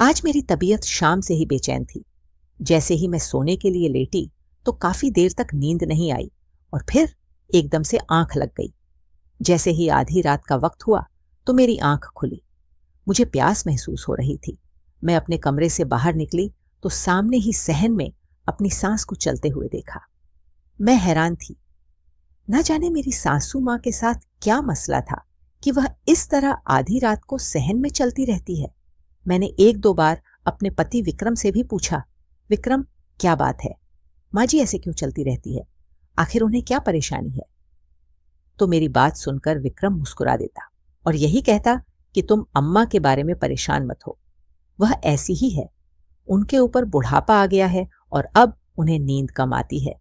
आज मेरी तबीयत शाम से ही बेचैन थी। जैसे ही मैं सोने के लिए लेटी तो काफी देर तक नींद नहीं आई और फिर एकदम से आंख लग गई। जैसे ही आधी रात का वक्त हुआ तो मेरी आंख खुली। मुझे प्यास महसूस हो रही थी। मैं अपने कमरे से बाहर निकली तो सामने ही सहन में अपनी सांस को चलते हुए देखा। मैं हैरान थी। न जाने मेरी सासू माँ के साथ क्या मसला था कि वह इस तरह आधी रात को सहन में चलती रहती है। मैंने एक दो बार अपने पति विक्रम से भी पूछा, विक्रम क्या बात है, माँ जी ऐसे क्यों चलती रहती है, आखिर उन्हें क्या परेशानी है। तो मेरी बात सुनकर विक्रम मुस्कुरा देता और यही कहता कि तुम अम्मा के बारे में परेशान मत हो, वह ऐसी ही है, उनके ऊपर बुढ़ापा आ गया है और अब उन्हें नींद कम आती है,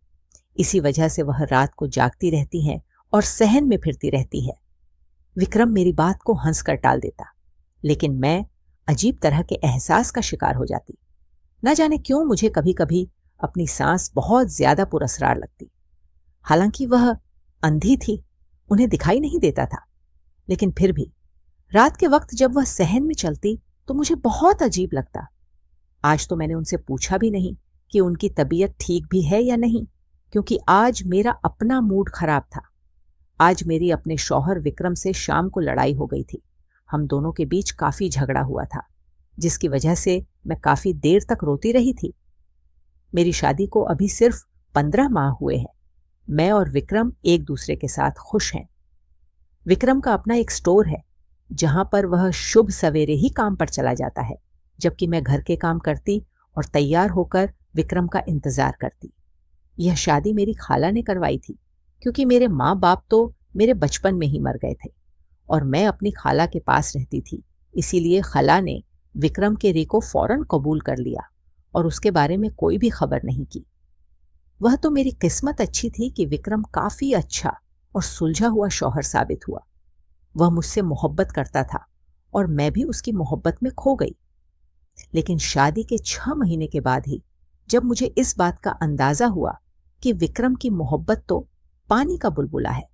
इसी वजह से वह रात को जागती रहती हैं और सहन में फिरती रहती है। विक्रम मेरी बात को हंसकर टाल देता, लेकिन मैं अजीब तरह के एहसास का शिकार हो जाती। न जाने क्यों मुझे कभी कभी अपनी सांस बहुत ज्यादा पुरस्रार लगती। हालांकि वह अंधी थी, उन्हें दिखाई नहीं देता था, लेकिन फिर भी रात के वक्त जब वह सहन में चलती तो मुझे बहुत अजीब लगता। आज तो मैंने उनसे पूछा भी नहीं कि उनकी तबीयत ठीक भी है या नहीं, क्योंकि आज मेरा अपना मूड खराब था। आज मेरी अपने शौहर विक्रम से शाम को लड़ाई हो गई थी। हम दोनों के बीच काफी झगड़ा हुआ था, जिसकी वजह से मैं काफी देर तक रोती रही थी। मेरी शादी को अभी सिर्फ 15 माह हुए हैं। मैं और विक्रम एक दूसरे के साथ खुश हैं। विक्रम का अपना एक स्टोर है, जहां पर वह शुभ सवेरे ही काम पर चला जाता है, जबकि मैं घर के काम करती और तैयार होकर विक्रम का इंतजार करती। यह शादी मेरी खाला ने करवाई थी, क्योंकि मेरे माँ बाप तो मेरे बचपन में ही मर गए थे और मैं अपनी खाला के पास रहती थी। इसीलिए खाला ने विक्रम के री को फौरन कबूल कर लिया और उसके बारे में कोई भी खबर नहीं की। वह तो मेरी किस्मत अच्छी थी कि विक्रम काफी अच्छा और सुलझा हुआ शौहर साबित हुआ। वह मुझसे मोहब्बत करता था और मैं भी उसकी मोहब्बत में खो गई। लेकिन शादी के 6 महीने के बाद ही जब मुझे इस बात का अंदाजा हुआ कि विक्रम की मोहब्बत तो पानी का बुलबुला है,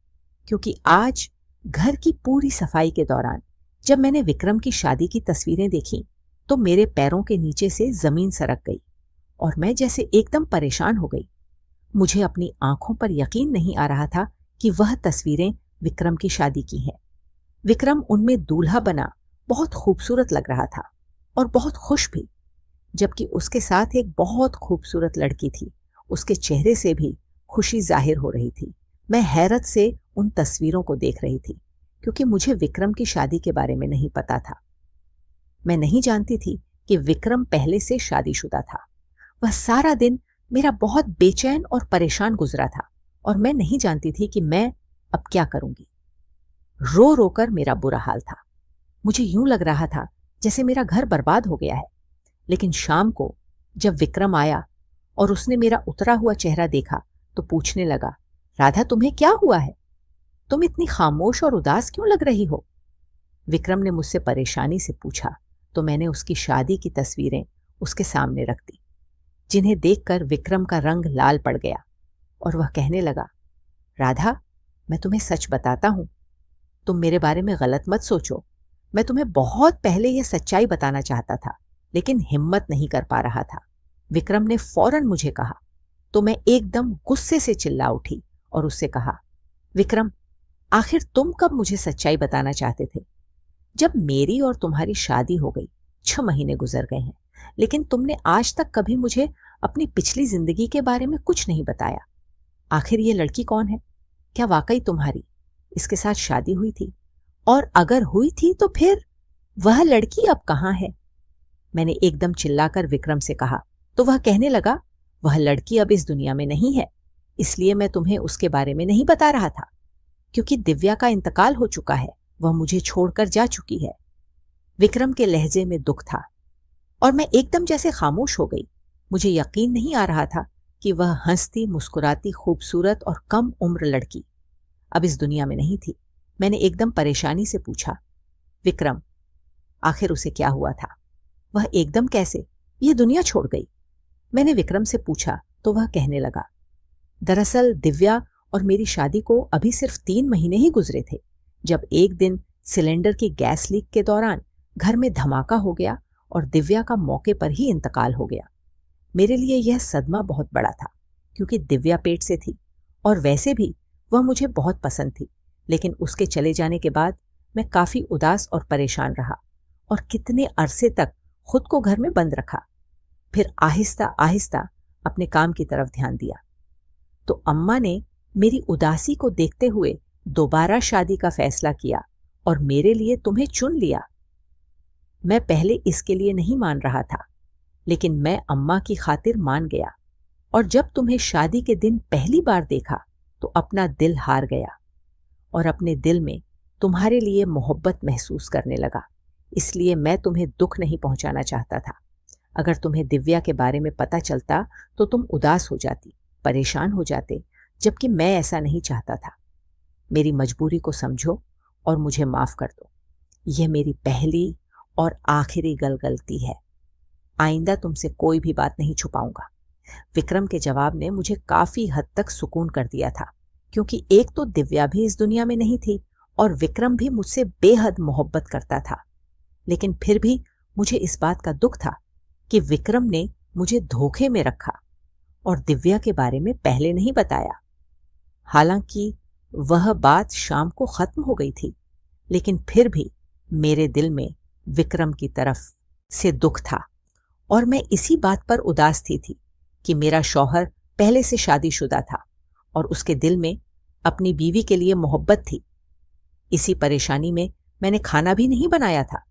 क्योंकि आज घर की पूरी सफाई के दौरान जब मैंने विक्रम की शादी की तस्वीरें देखी तो मेरे पैरों के नीचे से जमीन सरक गई और मैं जैसे एकदम परेशान हो गई। मुझे अपनी आंखों पर यकीन नहीं आ रहा था कि वह तस्वीरें विक्रम की शादी की हैं। विक्रम उनमें दूल्हा बना बहुत खूबसूरत लग रहा था और बहुत खुश भी, जबकि उसके साथ एक बहुत खूबसूरत लड़की थी। उसके चेहरे से भी खुशी जाहिर हो रही थी। मैं हैरत से उन तस्वीरों को देख रही थी, क्योंकि मुझे विक्रम की शादी के बारे में नहीं पता था। मैं नहीं जानती थी कि विक्रम पहले से शादीशुदा था। वह सारा दिन मेरा बहुत बेचैन और परेशान गुजरा था और मैं नहीं जानती थी कि मैं अब क्या करूंगी। रो रोकर मेरा बुरा हाल था। मुझे यूं लग रहा था जैसे मेरा घर बर्बाद हो गया है। लेकिन शाम को जब विक्रम आया और उसने मेरा उतरा हुआ चेहरा देखा तो पूछने लगा, राधा तुम्हें क्या हुआ है, तुम इतनी खामोश और उदास क्यों लग रही हो। विक्रम ने मुझसे परेशानी से पूछा तो मैंने उसकी शादी की तस्वीरें उसके सामने रख दी, जिन्हें देखकर विक्रम का रंग लाल पड़ गया और वह कहने लगा, राधा मैं तुम्हें सच बताता हूं, तुम मेरे बारे में गलत मत सोचो। मैं तुम्हें बहुत पहले यह सच्चाई बताना चाहता था, लेकिन हिम्मत नहीं कर पा रहा था। विक्रम ने फौरन मुझे कहा तो मैं एकदम गुस्से से चिल्ला उठी और उससे कहा, विक्रम आखिर तुम कब मुझे सच्चाई बताना चाहते थे। जब मेरी और तुम्हारी शादी हो गई 6 महीने गुजर गए हैं, लेकिन तुमने आज तक कभी मुझे अपनी पिछली जिंदगी के बारे में कुछ नहीं बताया। आखिर ये लड़की कौन है, क्या वाकई तुम्हारी इसके साथ शादी हुई थी, और अगर हुई थी तो फिर वह लड़की अब कहाँ है। मैंने एकदम चिल्लाकर विक्रम से कहा तो वह कहने लगा, वह लड़की अब इस दुनिया में नहीं है, इसलिए मैं तुम्हें उसके बारे में नहीं बता रहा था, क्योंकि दिव्या का इंतकाल हो चुका है, वह मुझे छोड़कर जा चुकी है। विक्रम के लहजे में दुख था और मैं एकदम जैसे खामोश हो गई। मुझे यकीन नहीं आ रहा था कि वह हंसती मुस्कुराती खूबसूरत और कम उम्र लड़की अब इस दुनिया में नहीं थी। मैंने एकदम परेशानी से पूछा, विक्रम आखिर उसे क्या हुआ था, वह एकदम कैसे यह दुनिया छोड़ गई। मैंने विक्रम से पूछा तो वह कहने लगा, दरअसल दिव्या और मेरी शादी को अभी सिर्फ 3 महीने ही गुजरे थे, जब एक दिन सिलेंडर की गैस लीक के दौरान घर में धमाका हो गया और दिव्या का मौके पर ही इंतकाल हो गया। मेरे लिए यह सदमा बहुत बड़ा था, क्योंकि दिव्या पेट से थी और वैसे भी वह मुझे बहुत पसंद थी। लेकिन उसके चले जाने के बाद मैं काफी उदास और परेशान रहा और कितने अरसे तक खुद को घर में बंद रखा। फिर आहिस्ता आहिस्ता अपने काम की तरफ ध्यान दिया। तो अम्मा ने मेरी उदासी को देखते हुए दोबारा शादी का फैसला किया और मेरे लिए तुम्हें चुन लिया। मैं पहले इसके लिए नहीं मान रहा था, लेकिन मैं अम्मा की खातिर मान गया और जब तुम्हें शादी के दिन पहली बार देखा तो अपना दिल हार गया और अपने दिल में तुम्हारे लिए मोहब्बत महसूस करने लगा। इसलिए मैं तुम्हें दुख नहीं पहुंचाना चाहता था। अगर तुम्हें दिव्या के बारे में पता चलता तो तुम उदास हो जाती, परेशान हो जाते, जबकि मैं ऐसा नहीं चाहता था। मेरी मजबूरी को समझो और मुझे माफ कर दो। यह मेरी पहली और आखिरी गलती है। आइंदा तुमसे कोई भी बात नहीं छुपाऊंगा। विक्रम के जवाब ने मुझे काफी हद तक सुकून कर दिया था, क्योंकि एक तो दिव्या भी इस दुनिया में नहीं थी और विक्रम भी मुझसे बेहद मोहब्बत करता था। लेकिन फिर भी मुझे इस बात का दुख था कि विक्रम ने मुझे धोखे में रखा और दिव्या के बारे में पहले नहीं बताया। हालांकि वह बात शाम को खत्म हो गई थी, लेकिन फिर भी मेरे दिल में विक्रम की तरफ से दुख था और मैं इसी बात पर उदास थी कि मेरा शौहर पहले से शादीशुदा था और उसके दिल में अपनी बीवी के लिए मोहब्बत थी। इसी परेशानी में मैंने खाना भी नहीं बनाया था।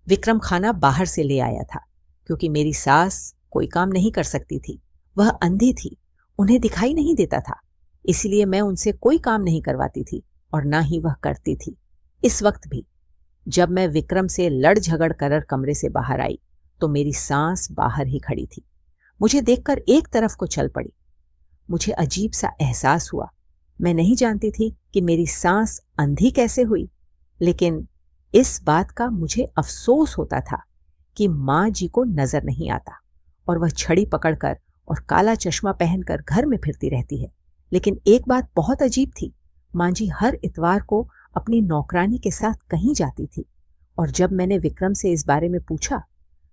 विक्रम खाना बाहर से ले आया था, क्योंकि मेरी सास कोई काम नहीं कर सकती थी। वह अंधी थी, उन्हें दिखाई नहीं देता था, इसलिए मैं उनसे कोई काम नहीं करवाती थी और ना ही वह करती थी। इस वक्त भी जब मैं विक्रम से लड़ झगड़ कर कमरे से बाहर आई तो मेरी सांस बाहर ही खड़ी थी। मुझे देखकर एक तरफ को चल पड़ी। मुझे अजीब सा एहसास हुआ। मैं नहीं जानती थी कि मेरी सांस अंधी कैसे हुई, लेकिन इस बात का मुझे अफसोस होता था कि माँ जी को नजर नहीं आता और वह छड़ी पकड़कर और काला चश्मा पहनकर घर में फिरती रहती है। लेकिन एक बात बहुत अजीब थी, माँ जी हर इतवार को अपनी नौकरानी के साथ कहीं जाती थी और जब मैंने विक्रम से इस बारे में पूछा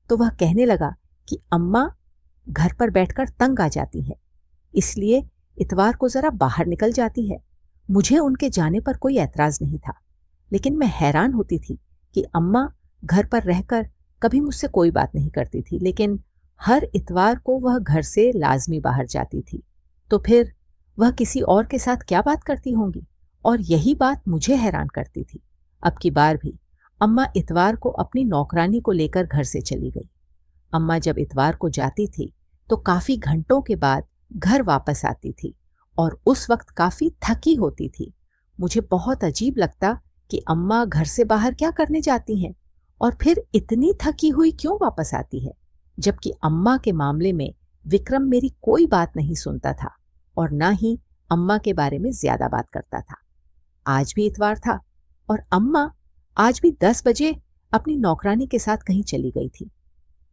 तो वह कहने लगा कि अम्मा घर पर बैठकर तंग आ जाती है, इसलिए इतवार को जरा बाहर निकल जाती है। मुझे उनके जाने पर कोई ऐतराज नहीं था, लेकिन मैं हैरान होती थी कि अम्मा घर पर रहकर कभी मुझसे कोई बात नहीं करती थी, लेकिन हर इतवार को वह घर से लाजमी बाहर जाती थी। तो फिर वह किसी और के साथ क्या बात करती होंगी, और यही बात मुझे हैरान करती थी। अब की बार भी अम्मा इतवार को अपनी नौकरानी को लेकर घर से चली गई। अम्मा जब इतवार को जाती थी तो काफी घंटों के बाद घर वापस आती थी और उस वक्त काफी थकी होती थी। मुझे बहुत अजीब लगता कि अम्मा घर से बाहर क्या करने जाती हैं और फिर इतनी थकी हुई क्यों वापस आती है, जबकि अम्मा के मामले में विक्रम मेरी कोई बात नहीं सुनता था और ना ही अम्मा के बारे में ज्यादा बात करता था। आज भी इतवार था और अम्मा आज भी 10 बजे अपनी नौकरानी के साथ कहीं चली गई थी।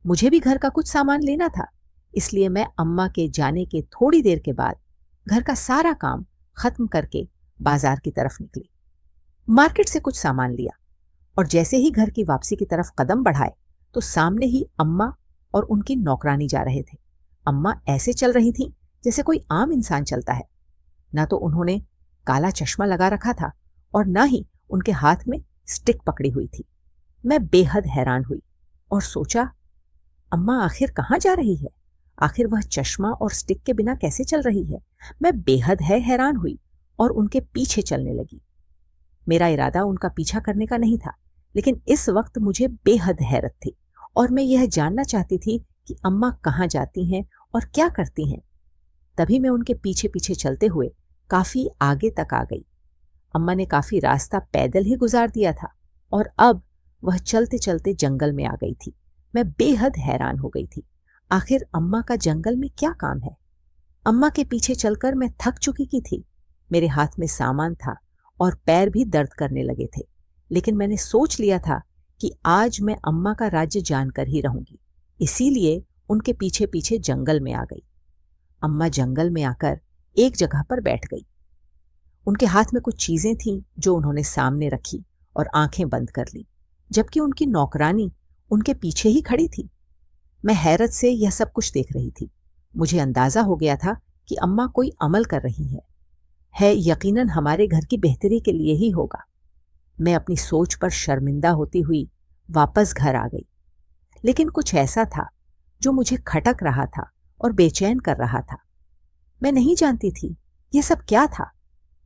मुझे भी घर का कुछ सामान लेना था, इसलिए मैं अम्मा के जाने के थोड़ी देर के बाद घर का सारा काम खत्म करके बाजार की तरफ निकली। मार्केट से कुछ सामान लिया और जैसे ही घर की वापसी की तरफ कदम बढ़ाए तो सामने ही अम्मा और उनकी नौकरानी जा रहे थे। अम्मा ऐसे चल रही थी जैसे कोई आम इंसान चलता है। ना तो उन्होंने काला चश्मा लगा रखा था और ना ही उनके हाथ में स्टिक पकड़ी हुई थी। मैं बेहद हैरान हुई और सोचा, अम्मा आखिर कहाँ जा रही है? आखिर वह चश्मा और स्टिक के बिना कैसे चल रही है? मैं बेहद हैरान हुई और उनके पीछे चलने लगी। मेरा इरादा उनका पीछा करने का नहीं था, लेकिन इस वक्त मुझे बेहद हैरत थी और मैं यह जानना चाहती थी कि अम्मा कहाँ जाती हैं और क्या करती हैं। तभी मैं उनके पीछे पीछे चलते हुए काफी आगे तक आ गई। अम्मा ने काफी रास्ता पैदल ही गुजार दिया था और अब वह चलते चलते जंगल में आ गई थी। मैं बेहद हैरान हो गई थी। आखिर अम्मा का जंगल में क्या काम है? अम्मा के पीछे चलकर मैं थक चुकी की थी। मेरे हाथ में सामान था और पैर भी दर्द करने लगे थे, लेकिन मैंने सोच लिया था कि आज मैं अम्मा का राज्य जानकर ही रहूंगी, इसीलिए उनके पीछे पीछे जंगल में आ गई। अम्मा जंगल में आकर एक जगह पर बैठ गई। उनके हाथ में कुछ चीजें थीं जो उन्होंने सामने रखी और आंखें बंद कर ली, जबकि उनकी नौकरानी उनके पीछे ही खड़ी थी। मैं हैरत से यह सब कुछ देख रही थी। मुझे अंदाजा हो गया था कि अम्मा कोई अमल कर रही है यकीनन हमारे घर की बेहतरी के लिए ही होगा। मैं अपनी सोच पर शर्मिंदा होती हुई वापस घर आ गई। लेकिन कुछ ऐसा था जो मुझे खटक रहा था और बेचैन कर रहा था। मैं नहीं जानती थी यह सब क्या था,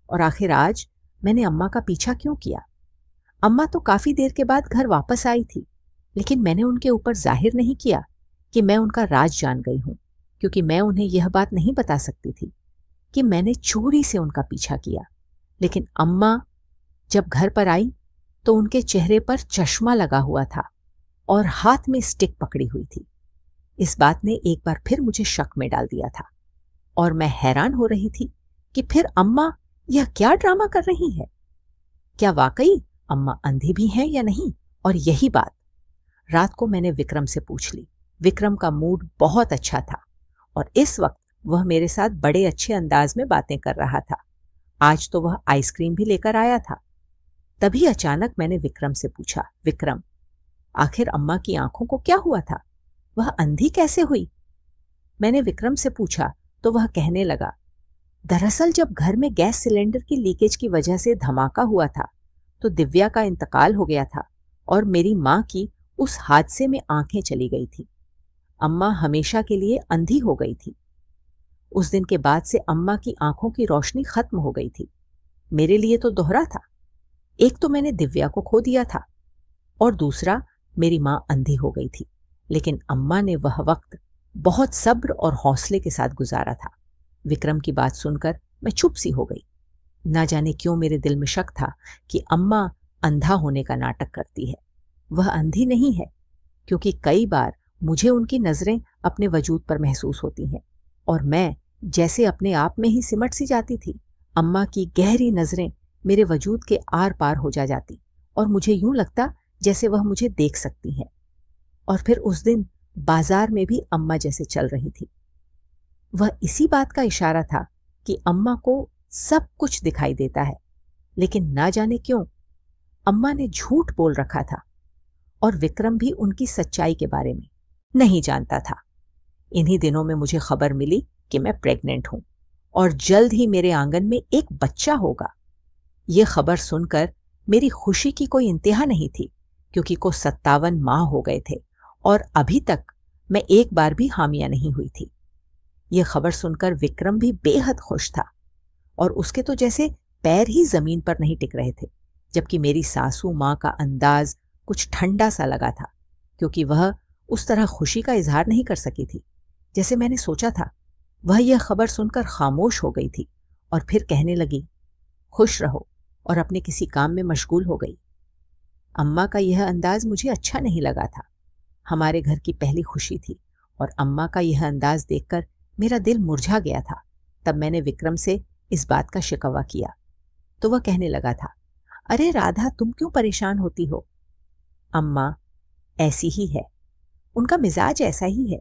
और आखिर आज मैंने अम्मा का पीछा क्यों किया। अम्मा तो काफी देर के बाद घर वापस आई थी, लेकिन मैंने उनके ऊपर जाहिर नहीं किया कि मैं उनका राज जान गई हूं, क्योंकि मैं उन्हें यह बात नहीं बता सकती थी कि मैंने चोरी से उनका पीछा किया। लेकिन अम्मा जब घर पर आई तो उनके चेहरे पर चश्मा लगा हुआ था और हाथ में स्टिक पकड़ी हुई थी। इस बात ने एक बार फिर मुझे शक में डाल दिया था, और मैं हैरान हो रही थी कि फिर अम्मा यह क्या ड्रामा कर रही है। क्या वाकई अम्मा अंधी भी हैं या नहीं? और यही बात रात को मैंने विक्रम से पूछ ली। विक्रम का मूड बहुत अच्छा था और इस वक्त वह मेरे साथ बड़े अच्छे अंदाज में बातें कर रहा था। आज तो वह आइसक्रीम भी लेकर आया था। तभी अचानक मैंने विक्रम से पूछा, विक्रम, आखिर अम्मा की आंखों को क्या हुआ था? वह अंधी कैसे हुई? मैंने विक्रम से पूछा तो वह कहने लगा, दरअसल जब घर में गैस सिलेंडर की लीकेज की वजह से धमाका हुआ था तो दिव्या का इंतकाल हो गया था और मेरी मां की उस हादसे में आंखें चली गई थी। अम्मा हमेशा के लिए अंधी हो गई थी। उस दिन के बाद से अम्मा की आंखों की रोशनी खत्म हो गई थी। मेरे लिए तो दोहरा था। एक तो मैंने दिव्या को खो दिया था और दूसरा मेरी मां अंधी हो गई थी। लेकिन अम्मा ने वह वक्त बहुत सब्र और हौसले के साथ गुजारा था। विक्रम की बात सुनकर मैं चुप सी हो गई। ना जाने क्यों मेरे दिल में शक था कि अम्मा अंधा होने का नाटक करती है। वह अंधी नहीं है, क्योंकि कई बार मुझे उनकी नजरें अपने वजूद पर महसूस होती हैं और मैं जैसे अपने आप में ही सिमट सी जाती थी। अम्मा की गहरी नजरें मेरे वजूद के आर पार हो जाती और मुझे यूं लगता जैसे वह मुझे देख सकती हैं। और फिर उस दिन बाजार में भी अम्मा जैसे चल रही थी। वह इसी बात का इशारा था कि अम्मा को सब कुछ दिखाई देता है, लेकिन ना जाने क्यों अम्मा ने झूठ बोल रखा था और विक्रम भी उनकी सच्चाई के बारे में नहीं जानता था। इन्हीं दिनों में मुझे खबर मिली कि मैं प्रेग्नेंट हूं और जल्द ही मेरे आंगन में एक बच्चा होगा। यह खबर सुनकर मेरी खुशी की कोई इंतहा नहीं थी, क्योंकि को 57 माह हो गए थे और अभी तक मैं एक बार भी हामिया नहीं हुई थी। यह खबर सुनकर विक्रम भी बेहद खुश था और उसके तो जैसे पैर ही जमीन पर नहीं टिक रहे थे, जबकि मेरी सासू मां का अंदाज कुछ ठंडा सा लगा था, क्योंकि वह उस तरह खुशी का इजहार नहीं कर सकी थी जैसे मैंने सोचा था। वह यह खबर सुनकर खामोश हो गई थी और फिर कहने लगी, खुश रहो, और अपने किसी काम में मशगूल हो गई। अम्मा का यह अंदाज मुझे अच्छा नहीं लगा था। हमारे घर की पहली खुशी थी और अम्मा का यह अंदाज देखकर मेरा दिल मुरझा गया था। तब मैंने विक्रम से इस बात का शिकवा किया तो वह कहने लगा था, अरे राधा, तुम क्यों परेशान होती हो? अम्मा ऐसी ही है, उनका मिजाज ऐसा ही है।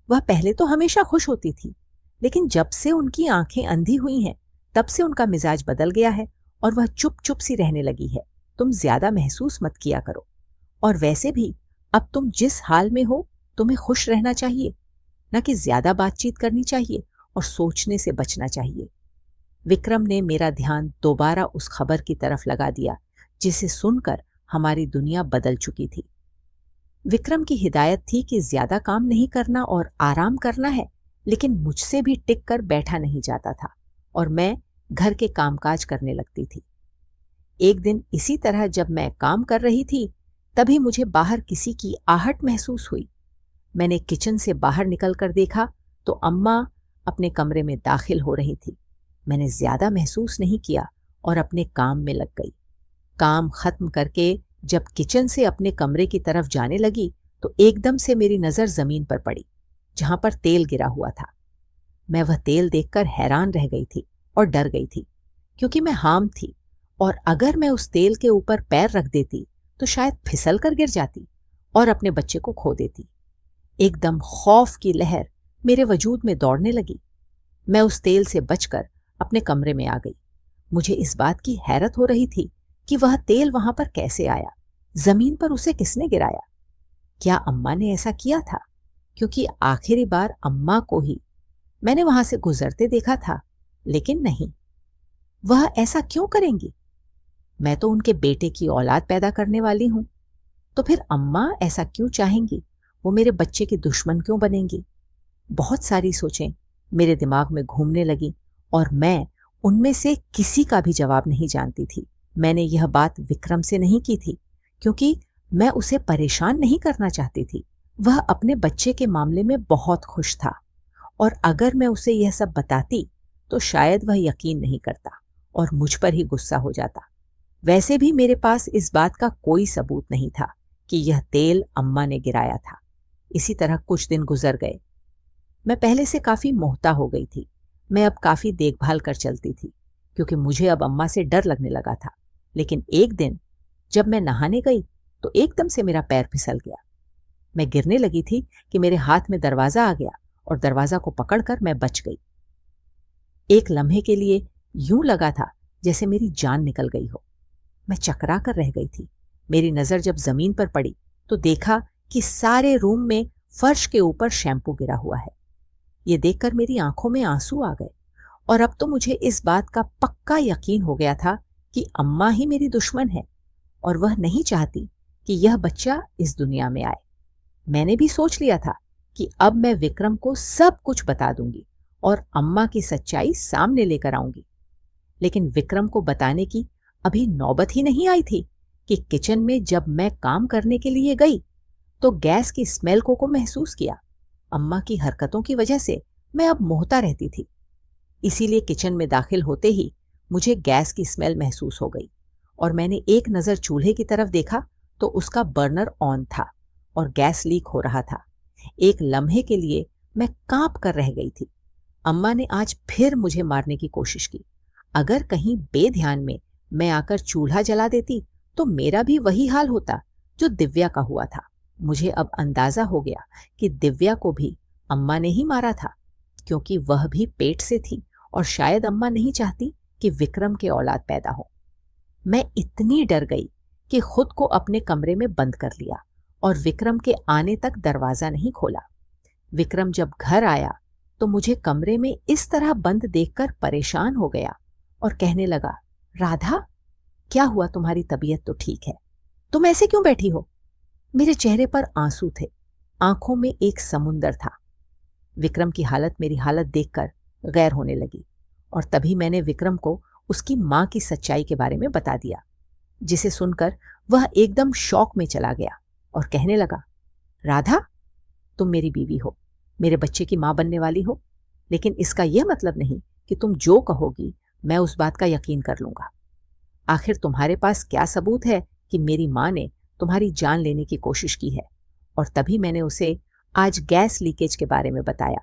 वह पहले तो हमेशा खुश होती थी, लेकिन जब से उनकी आंखें अंधी हुई हैं तब से उनका मिजाज बदल गया है और वह चुप चुप सी रहने लगी है। तुम ज्यादा महसूस मत किया करो, और वैसे भी अब तुम जिस हाल में हो तुम्हें खुश रहना चाहिए, न कि ज्यादा बातचीत करनी चाहिए और सोचने से बचना चाहिए। विक्रम ने मेरा ध्यान दोबारा उस खबर की तरफ लगा दिया जिसे सुनकर हमारी दुनिया बदल चुकी थी। विक्रम की हिदायत थी कि ज्यादा काम नहीं करना और आराम करना है, लेकिन मुझसे भी टिक कर बैठा नहीं जाता था और मैं घर के कामकाज करने लगती थी। एक दिन इसी तरह जब मैं काम कर रही थी तभी मुझे बाहर किसी की आहट महसूस हुई। मैंने किचन से बाहर निकलकर देखा तो अम्मा अपने कमरे में दाखिल हो रही थी। मैंने ज्यादा महसूस नहीं किया और अपने काम में लग गई। काम खत्म करके जब किचन से अपने कमरे की तरफ जाने लगी तो एकदम से मेरी नजर जमीन पर पड़ी, जहां पर तेल गिरा हुआ था। मैं वह तेल देखकर हैरान रह गई थी और डर गई थी, क्योंकि मैं हाम थी और अगर मैं उस तेल के ऊपर पैर रख देती तो शायद फिसल कर गिर जाती और अपने बच्चे को खो देती। एकदम खौफ की लहर मेरे वजूद में दौड़ने लगी। मैं उस तेल से बचकर अपने कमरे में आ गई। मुझे इस बात की हैरत हो रही थी कि वह तेल वहां पर कैसे आया, जमीन पर उसे किसने गिराया। क्या अम्मा ने ऐसा किया था? क्योंकि आखिरी बार अम्मा को ही मैंने वहां से गुजरते देखा था, लेकिन नहीं, वह ऐसा क्यों करेंगी? मैं तो उनके बेटे की औलाद पैदा करने वाली हूं, तो फिर अम्मा ऐसा क्यों चाहेंगी? वो मेरे बच्चे की दुश्मन क्यों बनेंगी? बहुत सारी सोचें मेरे दिमाग में घूमने लगी और मैं उनमें से किसी का भी जवाब नहीं जानती थी। मैंने यह बात विक्रम से नहीं की थी, क्योंकि मैं उसे परेशान नहीं करना चाहती थी। वह अपने बच्चे के मामले में बहुत खुश था, और अगर मैं उसे यह सब बताती तो शायद वह यकीन नहीं करता और मुझ पर ही गुस्सा हो जाता। वैसे भी मेरे पास इस बात का कोई सबूत नहीं था कि यह तेल अम्मा ने गिराया था। इसी तरह कुछ दिन गुजर गए। मैं पहले से काफी मोहता हो गई थी। मैं अब काफी देखभाल कर चलती थी, क्योंकि मुझे अब अम्मा से डर लगने लगा था। लेकिन एक दिन जब मैं नहाने गई तो एकदम से मेरा पैर फिसल गया। मैं गिरने लगी थी कि मेरे हाथ में दरवाजा आ गया और दरवाजा को पकड़कर मैं बच गई। एक लम्हे के लिए यूं लगा था जैसे मेरी जान निकल गई हो। मैं चकरा कर रह गई थी। मेरी नजर जब जमीन पर पड़ी तो देखा कि सारे रूम में फर्श के ऊपर शैंपू गिरा हुआ है। ये देखकर मेरी आंखों में आंसू आ गए, और अब तो मुझे इस बात का पक्का यकीन हो गया था कि अम्मा ही मेरी दुश्मन है और वह नहीं चाहती कि यह बच्चा इस दुनिया में आए। मैंने भी सोच लिया था कि अब मैं विक्रम को सब कुछ बता दूंगी और अम्मा की सच्चाई सामने लेकर आऊंगी। लेकिन विक्रम को बताने की अभी नौबत ही नहीं आई थी कि किचन में जब मैं काम करने के लिए गई तो गैस की स्मेल को महसूस किया। अम्मा की हरकतों की वजह से मैं अब मोहता रहती थी, इसीलिए किचन में दाखिल होते ही मुझे गैस की स्मेल महसूस हो गई और मैंने एक नजर चूल्हे की तरफ देखा तो उसका बर्नर ऑन था और गैस लीक हो रहा था। एक लम्हे के लिए मैं कांप कर रह गई थी। अम्मा ने आज फिर मुझे मारने की कोशिश की। अगर कहीं बेध्यान में मैं आकर चूल्हा जला देती तो मेरा भी वही हाल होता जो दिव्या का हुआ था। मुझे अब अंदाजा हो गया कि दिव्या को भी अम्मा ने ही मारा था, क्योंकि वह भी पेट से थी और शायद अम्मा नहीं चाहती कि विक्रम के औलाद पैदा हो। मैं इतनी डर गई कि खुद को अपने कमरे में बंद कर लिया और विक्रम के आने तक दरवाजा नहीं खोला। विक्रम जब घर आया तो मुझे कमरे में इस तरह बंद देखकर परेशान हो गया और कहने लगा, राधा, क्या हुआ? तुम्हारी तबीयत तो ठीक है, तुम ऐसे क्यों बैठी हो? मेरे चेहरे पर आंसू थे, आंखों में एक समुंदर था। विक्रम की हालत मेरी हालत देखकर गैर होने लगी और तभी मैंने विक्रम को उसकी मां की सच्चाई के बारे में बता दिया, जिसे सुनकर वह एकदम शौक में चला गया और कहने लगा, राधा, तुम मेरी बीवी हो, मेरे बच्चे की मां बनने वाली हो, लेकिन इसका यह मतलब नहीं कि तुम जो कहोगी मैं उस बात का यकीन कर लूंगा। आखिर तुम्हारे पास क्या सबूत है कि मेरी मां ने तुम्हारी जान लेने की कोशिश की है? और तभी मैंने उसे आज गैस लीकेज के बारे में बताया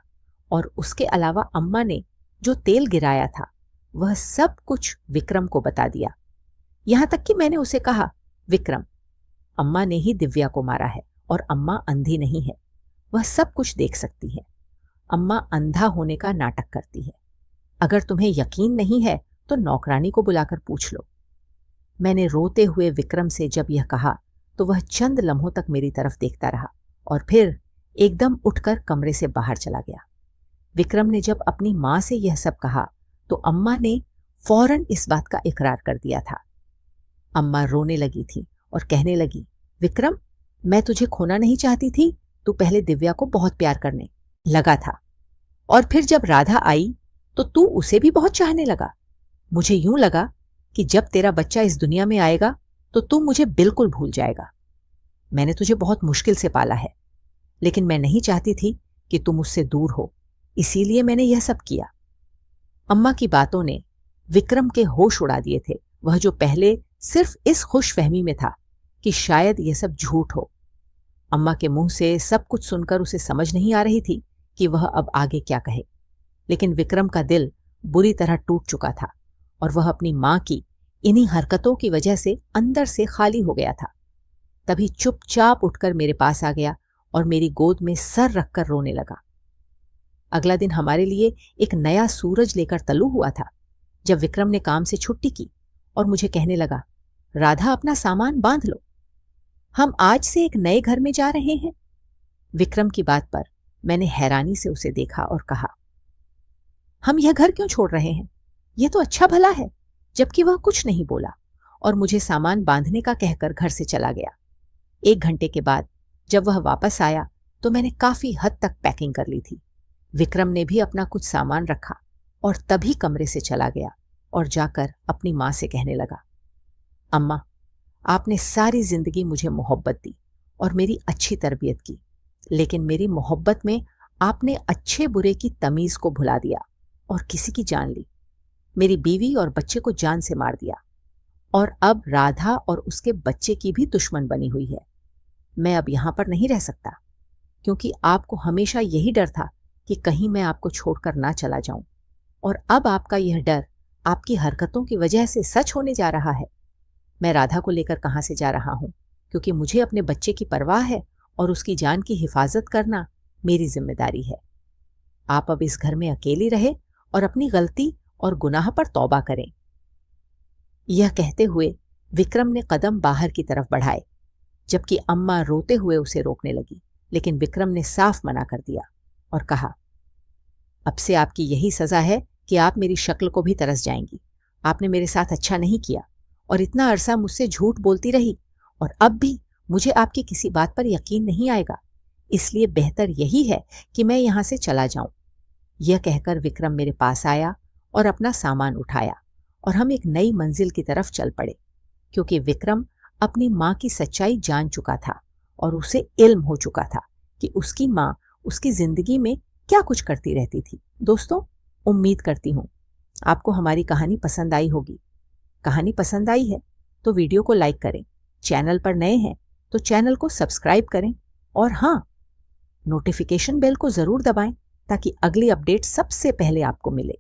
और उसके अलावा अम्मा ने जो तेल गिराया था वह सब कुछ विक्रम को बता दिया। यहां तक कि मैंने उसे कहा, विक्रम, अम्मा ने ही दिव्या को मारा है और अम्मा अंधी नहीं है, वह सब कुछ देख सकती है। अम्मा अंधा होने का नाटक करती है। अगर तुम्हें यकीन नहीं है तो नौकरानी को बुलाकर पूछ लो। मैंने रोते हुए विक्रम से जब यह कहा तो वह चंद लम्हों तक मेरी तरफ देखता रहा और फिर एकदम उठकर कमरे से बाहर चला गया। विक्रम ने जब अपनी मां से यह सब कहा तो अम्मा ने फौरन इस बात का इकरार कर दिया था। अम्मा रोने लगी थी और कहने लगी, विक्रम, मैं तुझे खोना नहीं चाहती थी, तू पहले दिव्या को बहुत प्यार करने लगा था और फिर जब राधा आई तो तू उसे भी बहुत चाहने लगा। मुझे यूं लगा कि जब तेरा बच्चा इस दुनिया में आएगा तो तू मुझे बिल्कुल भूल जाएगा। मैंने तुझे बहुत मुश्किल से पाला है, लेकिन मैं नहीं चाहती थी कि तुम मुझसे दूर हो, इसीलिए मैंने यह सब किया। अम्मा की बातों ने विक्रम के होश उड़ा दिए थे। वह जो पहले सिर्फ इस खुशफहमी में था कि शायद यह सब झूठ हो। अम्मा के मुंह से सब कुछ सुनकर उसे समझ नहीं आ रही थी कि वह अब आगे क्या कहे, लेकिन विक्रम का दिल बुरी तरह टूट चुका था और वह अपनी मां की इन्हीं हरकतों की वजह से अंदर से खाली हो गया था। तभी चुपचाप उठकर मेरे पास आ गया और मेरी गोद में सर रखकर रोने लगा। अगला दिन हमारे लिए एक नया सूरज लेकर तल्लू हुआ था जब विक्रम ने काम से छुट्टी की और मुझे कहने लगा, राधा, अपना सामान बांध लो। हम आज से एक नए घर में जा रहे हैं। विक्रम की बात पर मैंने हैरानी से उसे देखा और कहा, हम यह घर क्यों छोड़ रहे हैं? यह तो अच्छा भला है। जबकि वह कुछ नहीं बोला और मुझे सामान बांधने का कहकर घर से चला गया। 1 घंटे के बाद जब वह वापस आया तो मैंने काफी हद तक पैकिंग कर ली थी। विक्रम ने भी अपना कुछ सामान रखा और तभी कमरे से चला गया और जाकर अपनी मां से कहने लगा, अम्मा, आपने सारी जिंदगी मुझे मोहब्बत दी और मेरी अच्छी तरबियत की, लेकिन मेरी मोहब्बत में आपने अच्छे बुरे की तमीज को भुला दिया और किसी की जान ली। मेरी बीवी और बच्चे को जान से मार दिया और अब राधा और उसके बच्चे की भी दुश्मन बनी हुई है। मैं अब यहां पर नहीं रह सकता, क्योंकि आपको हमेशा यही डर था कि कहीं मैं आपको छोड़कर ना चला जाऊं, और अब आपका यह डर आपकी हरकतों की वजह से सच होने जा रहा है। मैं राधा को लेकर कहां से जा रहा हूं, क्योंकि मुझे अपने बच्चे की परवाह है और उसकी जान की हिफाजत करना मेरी जिम्मेदारी है। आप अब इस घर में अकेली रहे और अपनी गलती और गुनाह पर तौबा करें। यह कहते हुए विक्रम ने कदम बाहर की तरफ बढ़ाए, जबकि अम्मा रोते हुए उसे रोकने लगी, लेकिन विक्रम ने साफ मना कर दिया और कहा, अब से आपकी यही सजा है कि आप मेरी शक्ल को भी तरस जाएंगी। आपने मेरे साथ अच्छा नहीं किया और इतना अरसा मुझसे झूठ बोलती रही, और अब भी मुझे आपकी किसी बात पर यकीन नहीं आएगा। इसलिए बेहतर यही है कि मैं यहां से चला जाऊं। यह कहकर विक्रम मेरे पास आया और अपना सामान उठाया और हम एक नई मंजिल की तरफ चल पड़े, क्योंकि विक्रम अपनी मां की सच्चाई जान चुका था और उसे इल्म हो चुका था कि उसकी मां उसकी जिंदगी में क्या कुछ करती रहती थी। दोस्तों, उम्मीद करती हूं आपको हमारी कहानी पसंद आई होगी। कहानी पसंद आई है तो वीडियो को लाइक करें, चैनल पर नए हैं तो चैनल को सब्सक्राइब करें, और हाँ, नोटिफिकेशन बेल को जरूर दबाएं ताकि अगली अपडेट सबसे पहले आपको मिले।